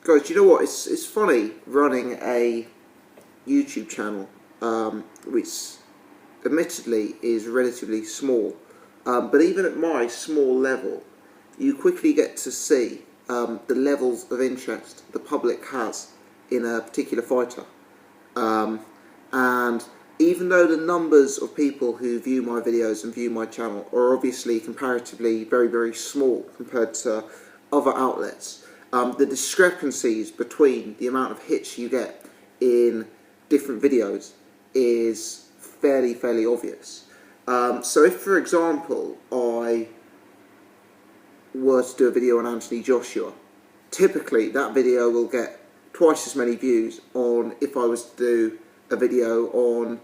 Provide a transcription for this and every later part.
Guys, do you know what? It's funny running a YouTube channel, which admittedly is relatively small, but even at my small level, you quickly get to see the levels of interest the public has in a particular fighter. And even though the numbers of people who view my videos and view my channel are obviously comparatively very, very small compared to other outlets, the discrepancies between the amount of hits you get in different videos is fairly obvious. So if, for example, I were to do a video on Anthony Joshua, typically that video will get twice as many views on if I was to do a video on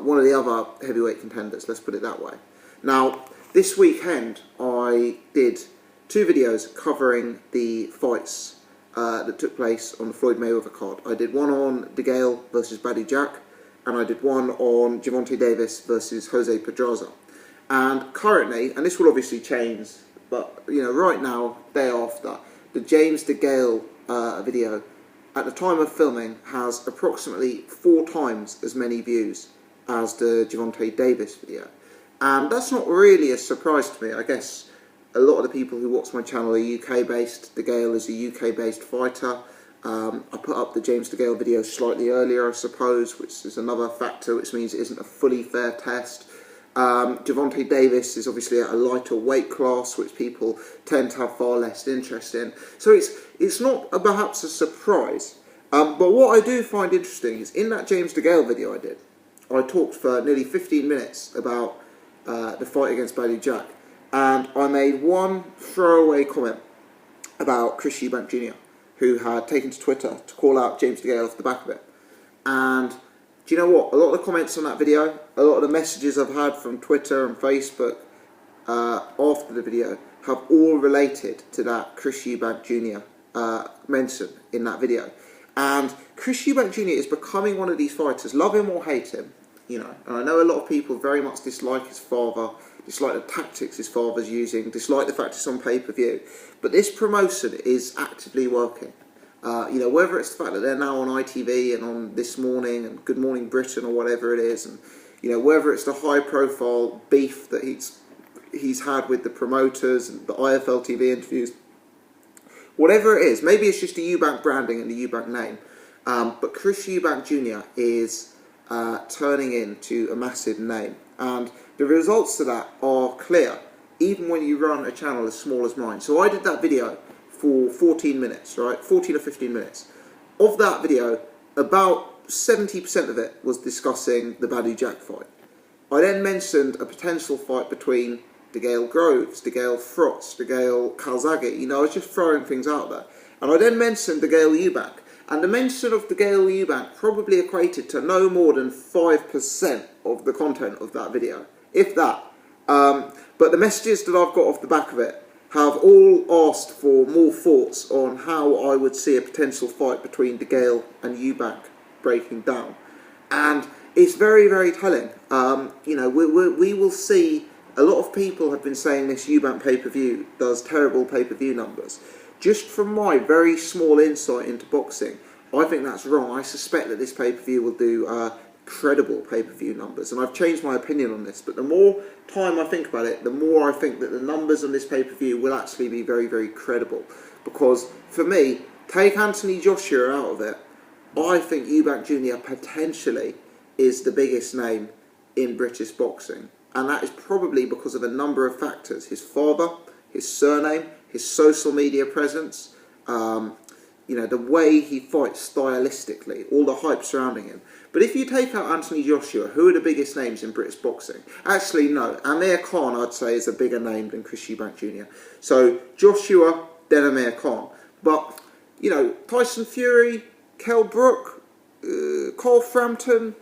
one of the other heavyweight contenders, let's put it that way. Now, this weekend I did 2 videos covering the fights that took place on the Floyd Mayweather card. I did one on Degale versus Badou Jack, and I did one on Gervonta Davis versus Jose Pedraza. And currently, and this will obviously change, but you know, right now, day after, the James Degale video, at the time of filming, has approximately 4 times as many views as the Gervonta Davis video. And that's not really a surprise to me. I guess a lot of the people who watch my channel are UK based. Degale is a UK based fighter. I put up the James Degale video slightly earlier, I suppose, which is another factor, which means it isn't a fully fair test. Gervonta Davis is obviously at a lighter weight class, which people tend to have far less interest in. So it's not perhaps a surprise. But what I do find interesting is in that James Degale video I did, I talked for nearly 15 minutes about the fight against Badou Jack, and I made one throwaway comment about Chris Eubanks Jr, who had taken to Twitter to call out James Degale off the back of it. And do you know what? A lot of the comments on that video, a lot of the messages I've had from Twitter and Facebook after the video have all related to that Chris Eubanks Jr mention in that video. And Chris Eubanks Jr is becoming one of these fighters, love him or hate him, you know, and I know a lot of people very much dislike his father, dislike the tactics his father's using, dislike the fact it's on pay-per-view, but this promotion is actively working. You know, whether it's the fact that they're now on ITV and on This Morning and Good Morning Britain or whatever it is, and you know, whether it's the high-profile beef that he's had with the promoters and the IFL TV interviews, whatever it is, maybe it's just the Eubank branding and the Eubank name, but Chris Eubanks Jr is turning into a massive name, and the results to that are clear, even when you run a channel as small as mine. So I did that video for 14 minutes, right? 14 or 15 minutes. Of that video, about 70% of it was discussing the Badou Jack fight. I then mentioned a potential fight between Degale Groves, Degale Frotz, Degale Calzaghe. You know, I was just throwing things out there. And I then mentioned Degale Eubank. And the mention of Degale Eubank probably equated to no more than 5% of the content of that video, if that. But the messages that I've got off the back of it have all asked for more thoughts on how I would see a potential fight between Degale and Eubank breaking down. And it's very telling. You know, we will see, a lot of people have been saying this Eubank pay-per-view does terrible pay-per-view numbers. Just from my very small insight into boxing, I think that's wrong. I suspect that this pay-per-view will do credible pay-per-view numbers, and I've changed my opinion on this, but the more time I think about it, the more I think that the numbers on this pay-per-view will actually be very credible, because for me, take Anthony Joshua out of it, I think Eubank Jr potentially is the biggest name in British boxing, and that is probably because of a number of factors: his father, his surname, his social media presence, you know, the way he fights stylistically, all the hype surrounding him. But if you take out Anthony Joshua, who are the biggest names in British boxing? Actually, no. Amir Khan, I'd say, is a bigger name than Chris Eubanks Jr. So Joshua, then Amir Khan. But, you know, Tyson Fury, Kell Brook, Carl Frampton,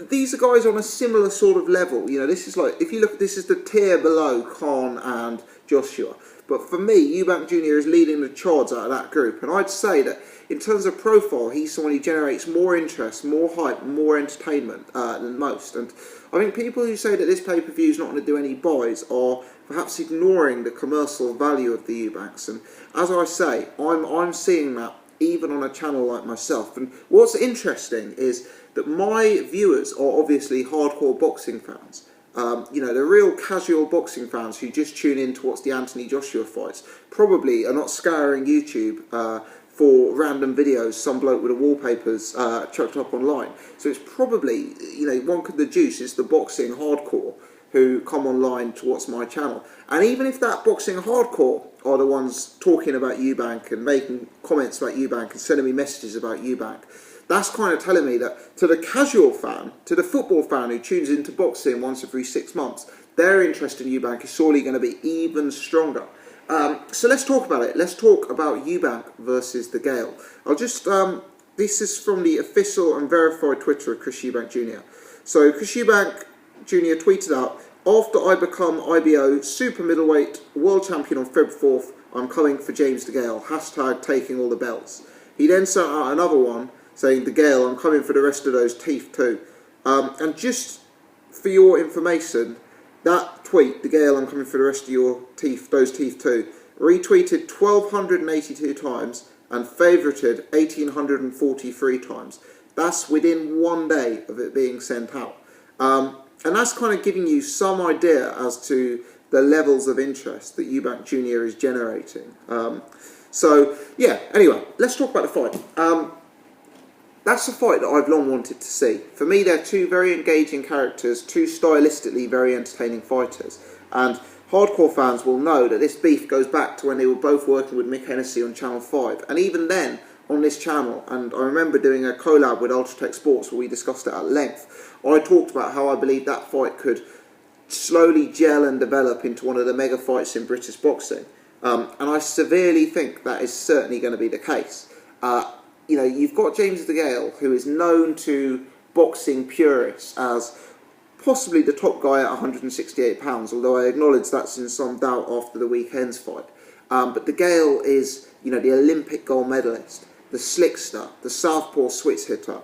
these are guys on a similar sort of level. You know, this is like, if you look, this is the tier below Khan and Joshua. But for me, Eubank Jr is leading the charge out of that group. And I'd say that in terms of profile, he's someone who generates more interest, more hype, more entertainment than most. And I think people who say that this pay-per-view is not going to do any buys are perhaps ignoring the commercial value of the Eubanks. And as I say, I'm seeing that even on a channel like myself. And what's interesting is that my viewers are obviously hardcore boxing fans. The real casual boxing fans who just tune in to watch the Anthony Joshua fights probably are not scouring YouTube for random videos, some bloke with the wallpapers chucked up online. So it's probably, one could deduce it's the boxing hardcore who come online to watch my channel. And even if that boxing hardcore are the ones talking about Eubank and making comments about Eubank and sending me messages about Eubank, that's kind of telling me that to the casual fan, to the football fan who tunes into boxing once every 6 months, their interest in Eubank is surely going to be even stronger. So let's talk about it. Let's talk about Eubank versus Degale. This is from the official and verified Twitter of Chris Eubanks Jr. So Chris Eubanks Jr. tweeted out, "After I become IBO super middleweight world champion on Feb 4th, I'm coming for James Degale. # taking all the belts." He then sent out another one saying, "Degale, I'm coming for the rest of those teeth too." And just for your information, that tweet, "Degale, I'm coming for the rest of your teeth, those teeth too," retweeted 1,282 times and favorited 1,843 times. That's within 1 day of it being sent out. And that's kind of giving you some idea as to the levels of interest that Eubanks Jr. is generating. Anyway, let's talk about the fight. That's a fight that I've long wanted to see. For me, they're two very engaging characters, two stylistically very entertaining fighters. And hardcore fans will know that this beef goes back to when they were both working with Mick Hennessy on Channel 5. And even then, on this channel, and I remember doing a collab with Ultratech Sports where we discussed it at length, I talked about how I believe that fight could slowly gel and develop into one of the mega fights in British boxing. And I severely think that is certainly going to be the case. You've got James Degale, who is known to boxing purists as possibly the top guy at 168 pounds, although I acknowledge that's in some doubt after the weekend's fight. But Degale is, the Olympic gold medalist, the slickster, the southpaw switch hitter.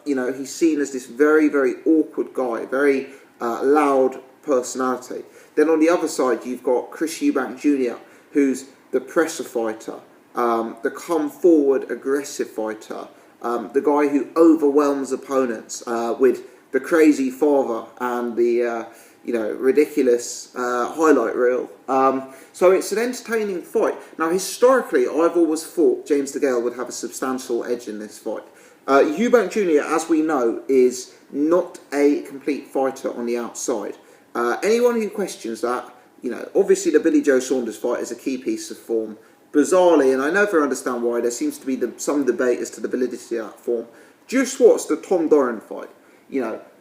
He's seen as this very, very awkward guy, very loud personality. Then on the other side, you've got Chris Eubanks Jr., who's the presser fighter, the come-forward aggressive fighter, the guy who overwhelms opponents with the crazy father and the ridiculous highlight reel. So it's an entertaining fight. Now, historically, I've always thought James Degale would have a substantial edge in this fight. Eubanks Jr., as we know, is not a complete fighter on the outside. Anyone who questions that, obviously the Billy Joe Saunders fight is a key piece of form. Bizarrely, and I never understand why, there seems to be some debate as to the validity of that form. Just watch the Tom Doran fight.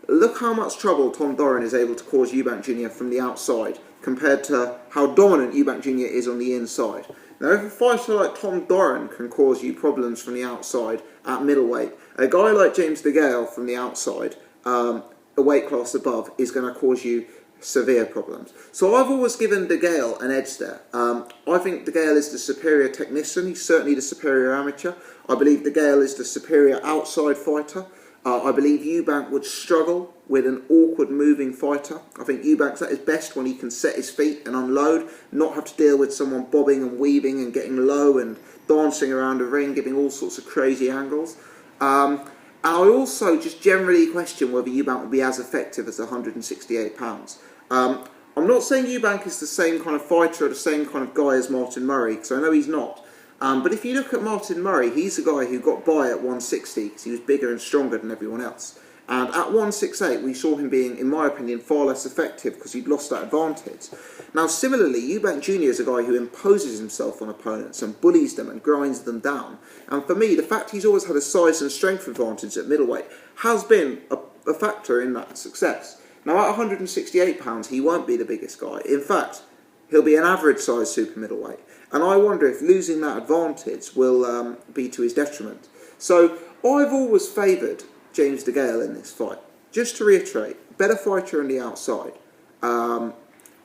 Look how much trouble Tom Doran is able to cause Eubanks Jr. from the outside compared to how dominant Eubanks Jr. is on the inside. Now, if a fighter like Tom Doran can cause you problems from the outside at middleweight, a guy like James Degale from the outside, a weight class above, is going to cause you severe problems. So I've always given Degale an edge there. I think Degale is the superior technician. He's certainly the superior amateur. I believe Degale is the superior outside fighter. I believe Eubanks would struggle with an awkward moving fighter. I think Eubanks at his best when he can set his feet and unload, not have to deal with someone bobbing and weaving and getting low and dancing around the ring, giving all sorts of crazy angles. And I also just generally question whether Eubanks will be as effective as 168 pounds. I'm not saying Eubanks is the same kind of fighter or the same kind of guy as Martin Murray, because I know he's not. But if you look at Martin Murray, he's the guy who got by at 160 because he was bigger and stronger than everyone else. And at 168, we saw him being, in my opinion, far less effective because he'd lost that advantage. Now, similarly, Eubanks Jr. is a guy who imposes himself on opponents and bullies them and grinds them down. And for me, the fact he's always had a size and strength advantage at middleweight has been a factor in that success. Now, at 168 pounds, he won't be the biggest guy. In fact, he'll be an average size super middleweight. And I wonder if losing that advantage will be to his detriment. So I've always favoured James Degale in this fight. Just to reiterate, better fighter on the outside,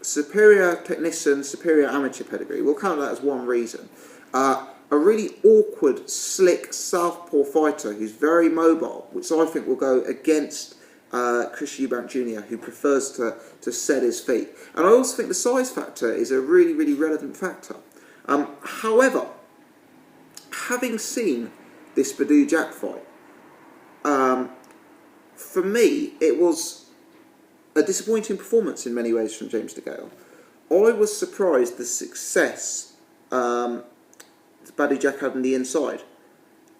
superior technician, superior amateur pedigree. We'll count that as one reason. A really awkward, slick southpaw fighter who's very mobile, which I think will go against Chris Eubanks Jr., who prefers to set his feet. And I also think the size factor is a really, really relevant factor. However, having seen this Badou-Jack fight, for me, it was a disappointing performance in many ways from James Degale. I was surprised the success Badou-Jack had on the inside.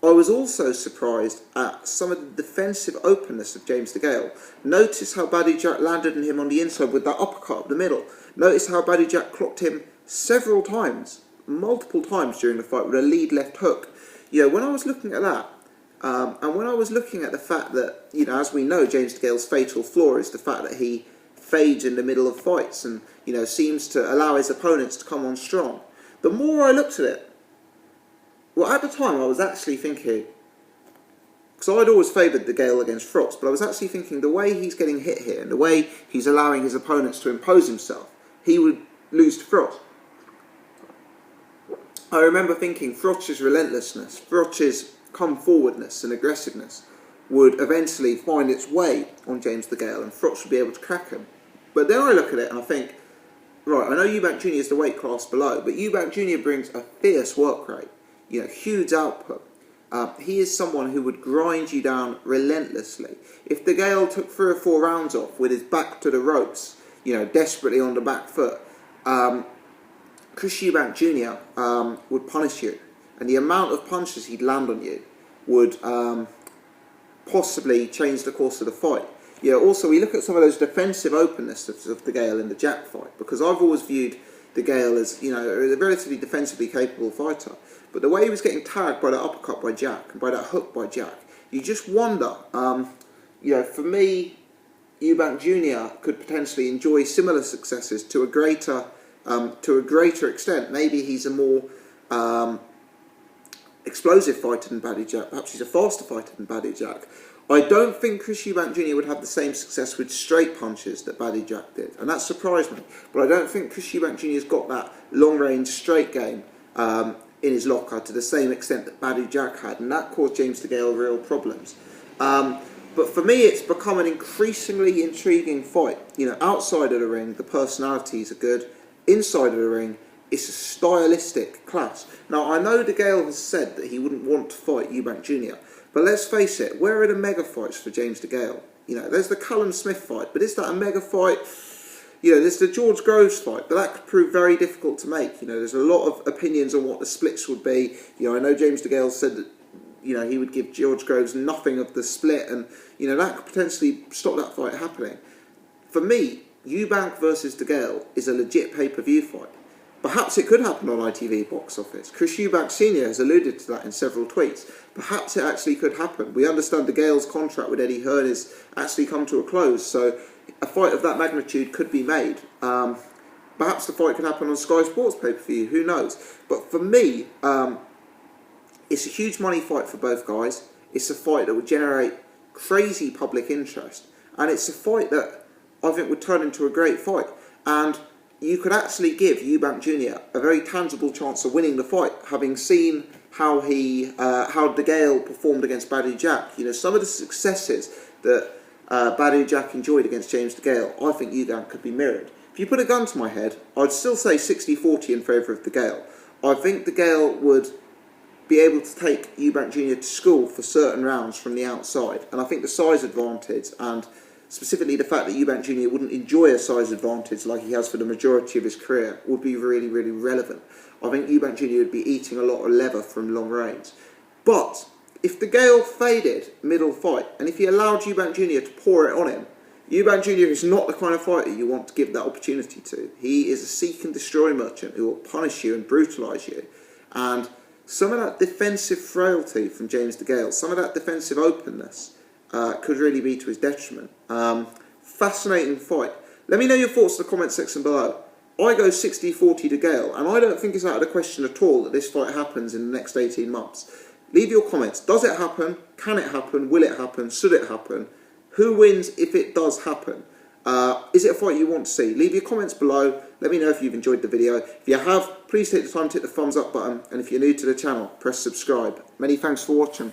I was also surprised at some of the defensive openness of James Degale. Notice how Badou-Jack landed on him on the inside with that uppercut up the middle. Notice how Badou-Jack clocked him several times, multiple times during the fight with a lead left hook. You know, when I was looking at that, and when I was looking at the fact that, you know, as we know, James Degale's fatal flaw is the fact that he fades in the middle of fights and, you know, seems to allow his opponents to come on strong. The more I looked at it, well, at the time I was actually thinking, because I'd always favoured Degale against Frost, but I was actually thinking the way he's getting hit here and the way he's allowing his opponents to impose himself, he would lose to Frost. I remember thinking Frost's relentlessness, Frost's come-forwardness and aggressiveness would eventually find its way on James Degale and Frost would be able to crack him. But then I look at it and I think, right, I know Eubanks Jr is the weight class below, but Eubanks Jr brings a fierce work rate, you know, huge output. He is someone who would grind you down relentlessly. If Degale took 3 or 4 rounds off with his back to the ropes, you know, desperately on the back foot, Chris Eubanks Jr would punish you. And the amount of punches he'd land on you would possibly change the course of the fight. Yeah, also we look at some of those defensive openness of Degale in the Jack fight, because I've always viewed Degale as, you know, a relatively defensively capable fighter. But the way he was getting tagged by that uppercut by Jack and by that hook by Jack, you just wonder, you know, for me, Eubanks Jr could potentially enjoy similar successes to a greater extent. Maybe he's a more explosive fighter than Badou-Jack. Perhaps he's a faster fighter than Badou-Jack. I don't think Chris Eubanks Jr would have the same success with straight punches that Badou-Jack did, and that surprised me. But I don't think Chris Eubanks Jr has got that long-range straight game in his locker to the same extent that Badou-Jack had, and that caused James Degale real problems. But for me, it's become an increasingly intriguing fight. You know, outside of the ring, the personalities are good. Inside of the ring, it's a stylistic clash. Now, I know Degale has said that he wouldn't want to fight Eubanks Jr, but let's face it, where are the mega fights for James Degale? You know, there's the Callum Smith fight, but is that a mega fight? You know, there's the George Groves fight, but that could prove very difficult to make. You know, there's a lot of opinions on what the splits would be. You know, I know James Degale said that, you know, he would give George Groves nothing of the split, and, you know, that could potentially stop that fight happening. For me, Eubank versus Degale is a legit pay-per-view fight. Perhaps it could happen on ITV box office. Chris Eubanks Sr has alluded to that in several tweets. Perhaps it actually could happen. We understand Degale's contract with Eddie Hearn has actually come to a close, so a fight of that magnitude could be made. Perhaps the fight could happen on Sky Sports pay-per-view, who knows? But for me, it's a huge money fight for both guys. It's a fight that would generate crazy public interest, and it's a fight that I think would turn into a great fight. And you could actually give Eubanks Jr a very tangible chance of winning the fight, having seen how Degale performed against Badou-Jack. You know, some of the successes that Badou-Jack enjoyed against James Degale, I think Eubank could be mirrored. If you put a gun to my head, I'd still say 60-40 in favour of Degale. I think Degale would be able to take Eubanks Jr to school for certain rounds from the outside, and I think the size advantage, and specifically the fact that Eubanks Jr wouldn't enjoy a size advantage like he has for the majority of his career, would be really, really relevant. I think Eubanks Jr would be eating a lot of leather from long range. But if Degale faded middle fight, and if he allowed Eubanks Jr to pour it on him, Eubanks Jr is not the kind of fighter you want to give that opportunity to. He is a seek and destroy merchant who will punish you and brutalise you. And some of that defensive frailty from James Degale, some of that defensive openness, could really be to his detriment. Fascinating fight. Let me know your thoughts in the comment section below. I go 60-40 Degale, and I don't think it's out of the question at all that this fight happens in the next 18 months. Leave your comments. Does it happen? Can it happen? Will it happen? Should it happen? Who wins if it does happen? Is it a fight you want to see? Leave your comments below. Let me know if you've enjoyed the video. If you have, please take the time to hit the thumbs up button, and if you're new to the channel, press subscribe. Many thanks for watching.